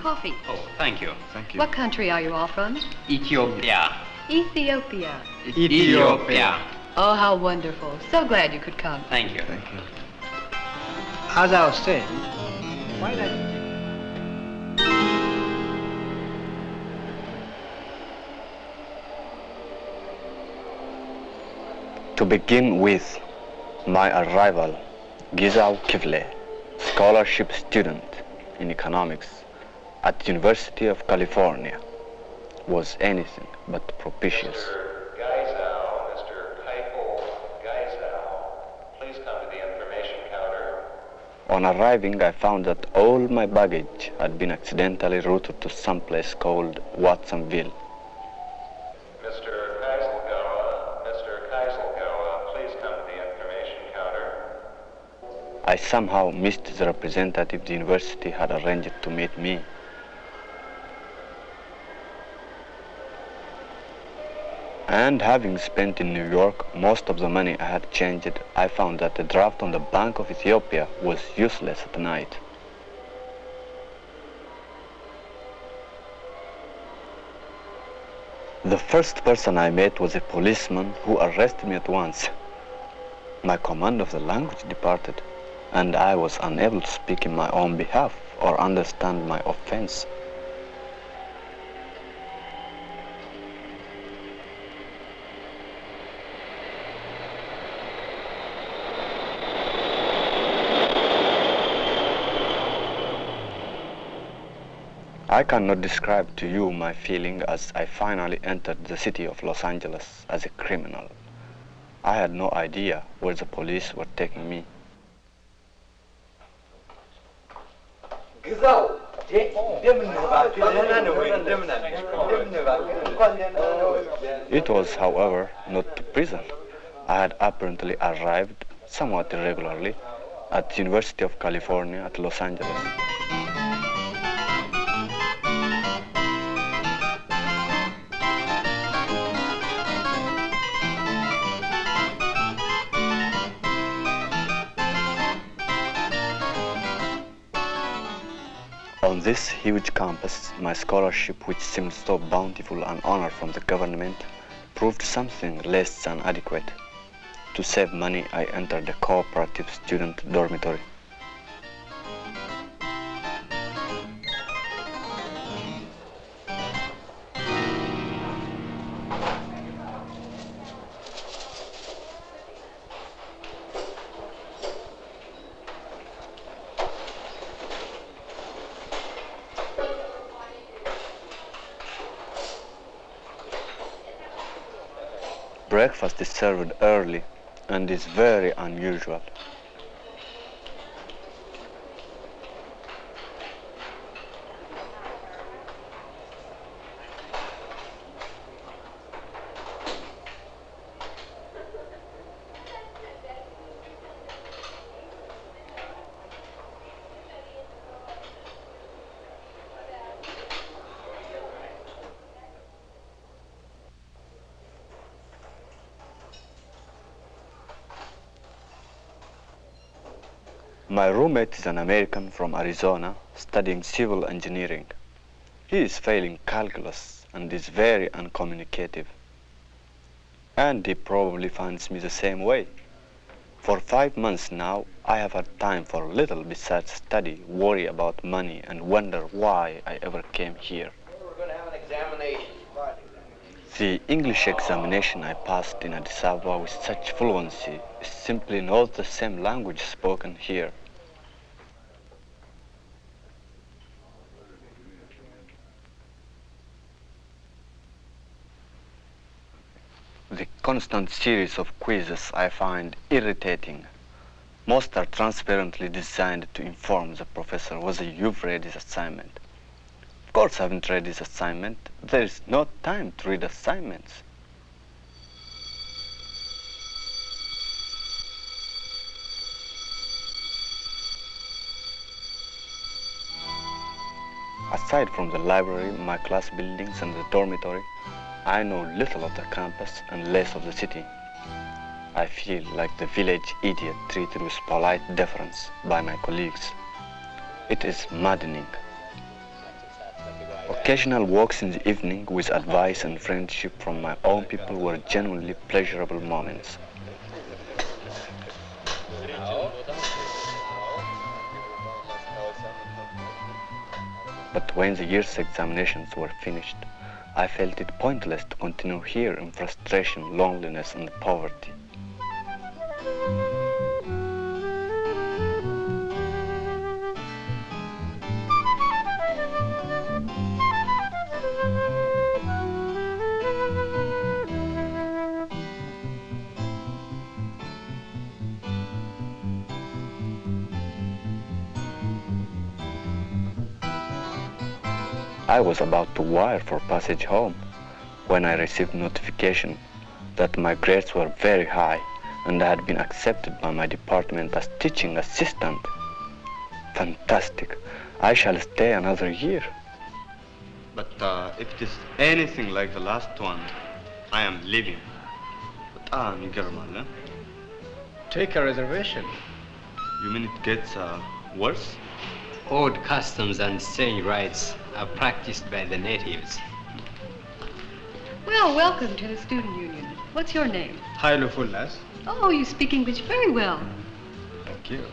coffee. Oh, thank you. Thank you. What country are you all from? Ethiopia. Ethiopia. Ethiopia. Oh, how wonderful. So glad you could come. Thank you. Thank you. As I was saying, why not? To begin with, my arrival, Gizau Kivle, scholarship student in economics at the University of California, was anything but propitious. Mr. Keifel Geisau, please come to the information counter. On arriving, I found that all my baggage had been accidentally routed to some place called Watsonville. Mr. Keiselgawa, please come to the information counter. I somehow missed the representative the university had arranged to meet me. And having spent in New York most of the money I had changed, I found that the draft on the Bank of Ethiopia was useless at night. The first person I met was a policeman who arrested me at once. My command of the language departed, and I was unable to speak in my own behalf or understand my offense. I cannot describe to you my feeling as I finally entered the city of Los Angeles as a criminal. I had no idea where the police were taking me. It was, however, not to prison. I had apparently arrived, somewhat irregularly, at the University of California at Los Angeles. On this huge campus, my scholarship, which seemed so bountiful an honor from the government, proved something less than adequate. To save money, I entered the cooperative student dormitory. Breakfast is served early and is very unusual. My roommate is an American from Arizona studying civil engineering. He is failing calculus and is very uncommunicative. And he probably finds me the same way. For 5 months now, I have had time for little besides study, worry about money, and wonder why I ever came here. We're going to have an examination. The English examination I passed in Addis Ababa with such fluency is simply not the same language spoken here. The constant series of quizzes I find irritating. Most are transparently designed to inform the professor whether you've read his assignment. Of course I haven't read his assignment. There is no time to read assignments. Aside from the library, my class buildings and the dormitory, I know little of the campus and less of the city. I feel like the village idiot treated with polite deference by my colleagues. It is maddening. Occasional walks in the evening with advice and friendship from my own people were genuinely pleasurable moments. But when the year's examinations were finished, I felt it pointless to continue here in frustration, loneliness, and poverty. I was about to wire for passage home when I received notification that my grades were very high and I had been accepted by my department as teaching assistant. Fantastic! I shall stay another year. But if it is anything like the last one, I am leaving. But Take a reservation. you mean it gets worse? Old customs and strange rites are practiced by the natives. Well, welcome to the student union. What's your name? Hailu Fullas. Oh, you speak English very well. Thank you.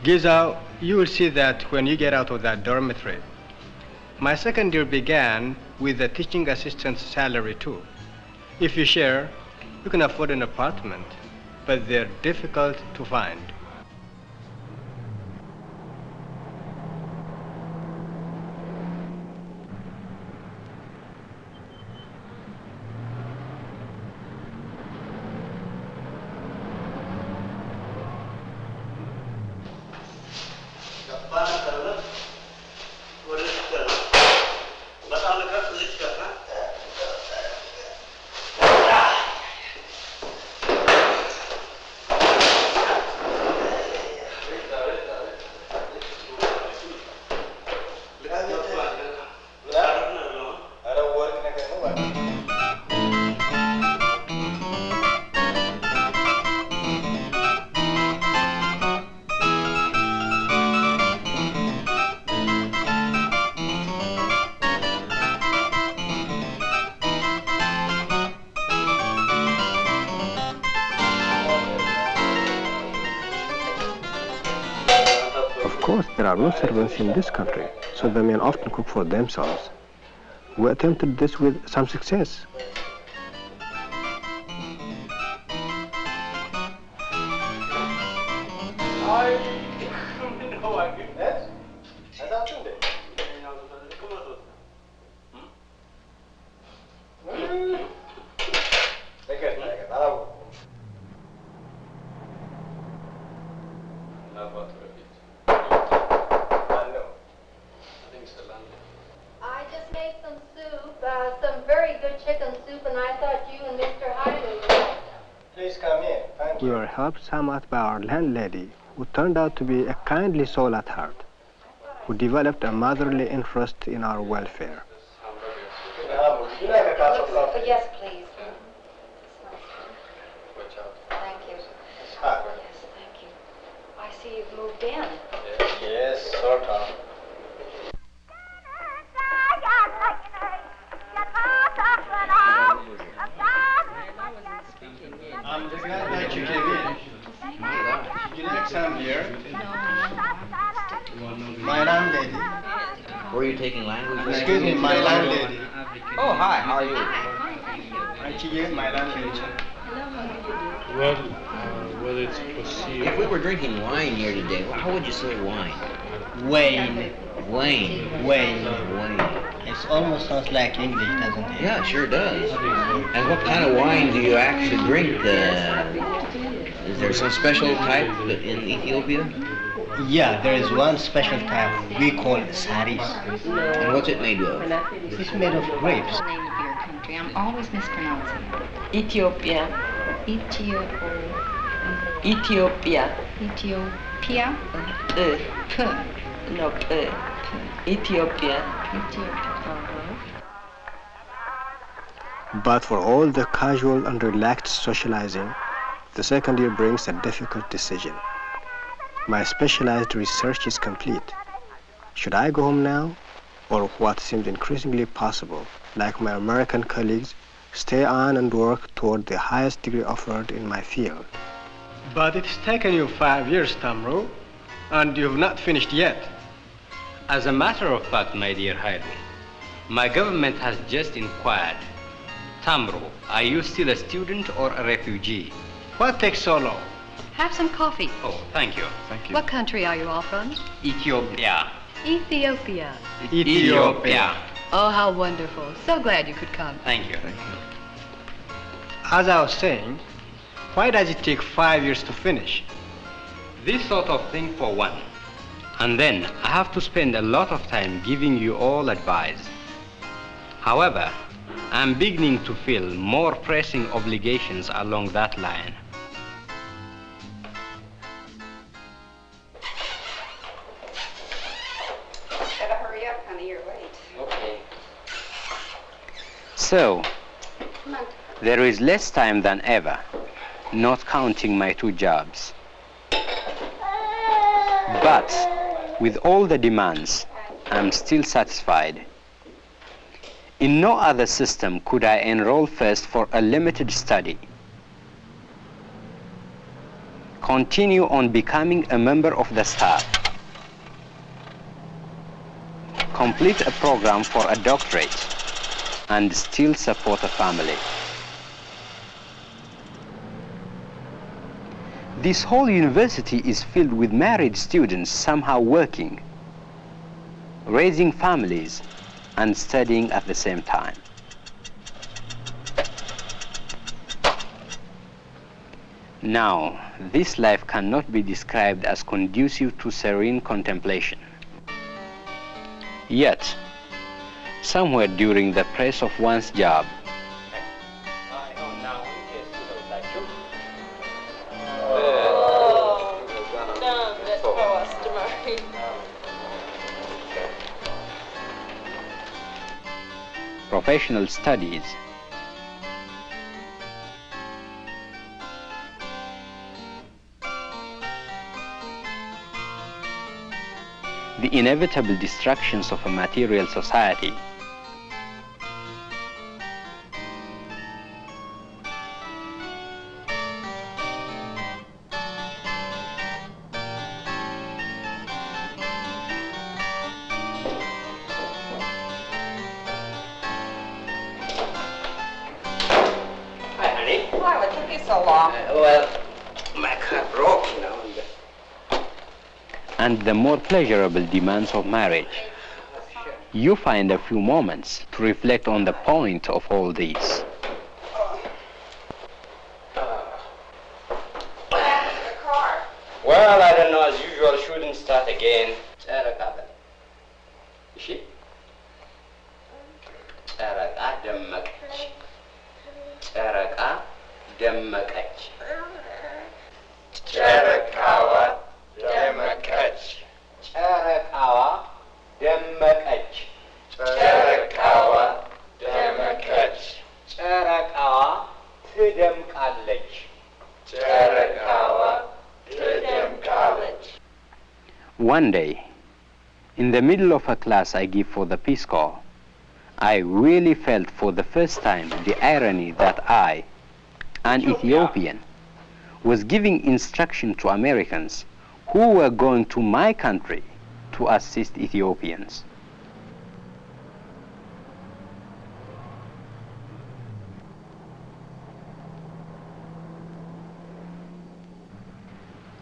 Giza, you will see that when you get out of that dormitory. My second year began with a teaching assistant's salary too. If you share, you can afford an apartment, but they're difficult to find. Of course, there are no servants in this country, so the men often cook for themselves. We attempted this with some success. We were helped somewhat by our landlady, who turned out to be a kindly soul at heart, who developed a motherly interest in our welfare. Yes, please. Thank you. Yes, thank you. I see you've moved in. Yes, sort of. I'm glad that you came in. Did you like some beer? My landlady. Were you taking language? Excuse me, my landlady. Oh, hi, how are you? Aren't you my landlady? Whether it's perceived. If we were drinking wine here today, how would you say wine? Wayne. Wayne. Wayne. Wayne. It almost sounds like English, doesn't it? Yeah, it sure does. And what kind of wine do you actually drink? Is there some special type in Ethiopia? Yeah, there is one special type we call saris. And what's it made of? It's made of grapes. The name of your country. I'm always mispronouncing it. Ethiopia. Ethiopia. Ethiopia. No, Ethiopia. Ethiopia. But for all the casual and relaxed socializing, the second year brings a difficult decision. My specialized research is complete. Should I go home now, or what seems increasingly possible, like my American colleagues, stay on and work toward the highest degree offered in my field? But it's taken you 5 years, Tamro, and you've not finished yet. As a matter of fact, my dear Haidu, my government has just inquired. Tamro, are you still a student or a refugee? What takes so long? Have some coffee. Oh, thank you. Thank you. What country are you all from? Ethiopia. Ethiopia. Ethiopia. Oh, how wonderful. So glad you could come. Thank you. As I was saying, why does it take 5 years to finish? This sort of thing for one. And then I have to spend a lot of time giving you all advice. However, I'm beginning to feel more pressing obligations along that line. Better hurry up, honey, you're late. Okay. So, Come on. there is less time than ever, not counting my 2 jobs. But with all the demands, I'm still satisfied. In no other system could I enroll first for a limited study, continue on becoming a member of the staff, complete a program for a doctorate, and still support a family. This whole university is filled with married students somehow working, raising families, and studying at the same time. Now, this life cannot be described as conducive to serene contemplation. Yet, somewhere during the press of one's job, professional studies, the inevitable distractions of a material society, and the more pleasurable demands of marriage. You find a few moments to reflect on the point of all these. Well, I don't know, as usual, shouldn't start again. One day, in the middle of a class I give for the Peace Corps, I really felt for the first time the irony that I, an Ethiopian, was giving instruction to Americans who were going to my country to assist Ethiopians.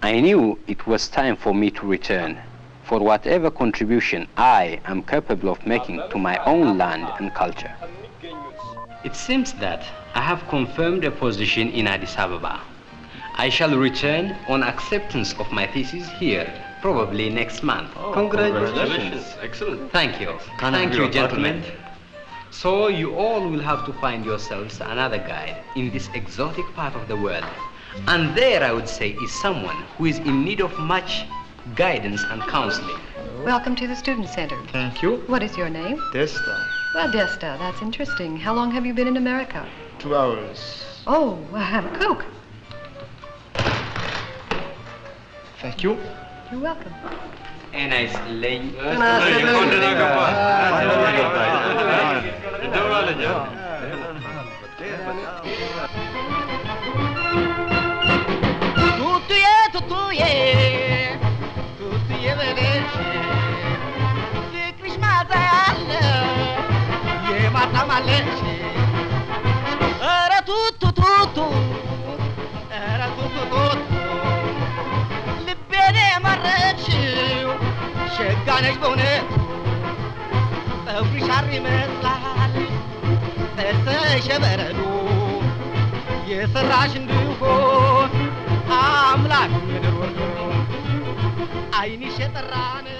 I knew it was time for me to return for whatever contribution I am capable of making to my own land and culture. It seems that I have confirmed a position in Addis Ababa. I shall return on acceptance of my thesis here, probably next month. Oh, congratulations. Excellent. Thank you. Thank you, gentlemen. So you all will have to find yourselves another guide in this exotic part of the world. And there, I would say, is someone who is in need of much guidance and counseling. Welcome to the Student Center. Thank you. What is your name? Desta. Well, Desta, that's interesting. How long have you been in America? 2 hours. Oh, well, have a Coke. Thank you. You're welcome. ጤና ይስጥልኝ። ቱቱዬ በለሽ ፍቅርሽ ማታ ያለ የማታማለሽ ኧረ ቱቱ ኧረ ቱቱ ልቤን የመረጥሽው ሸጋ ነሽ በእውነቱ ፀጉርሽ ሐር ይመስላል ጥርስሽ የበረዶ የሰራሽ እንድሆን አምላክ ምድር ወርዶ ዓይንሽ የጠራ ነው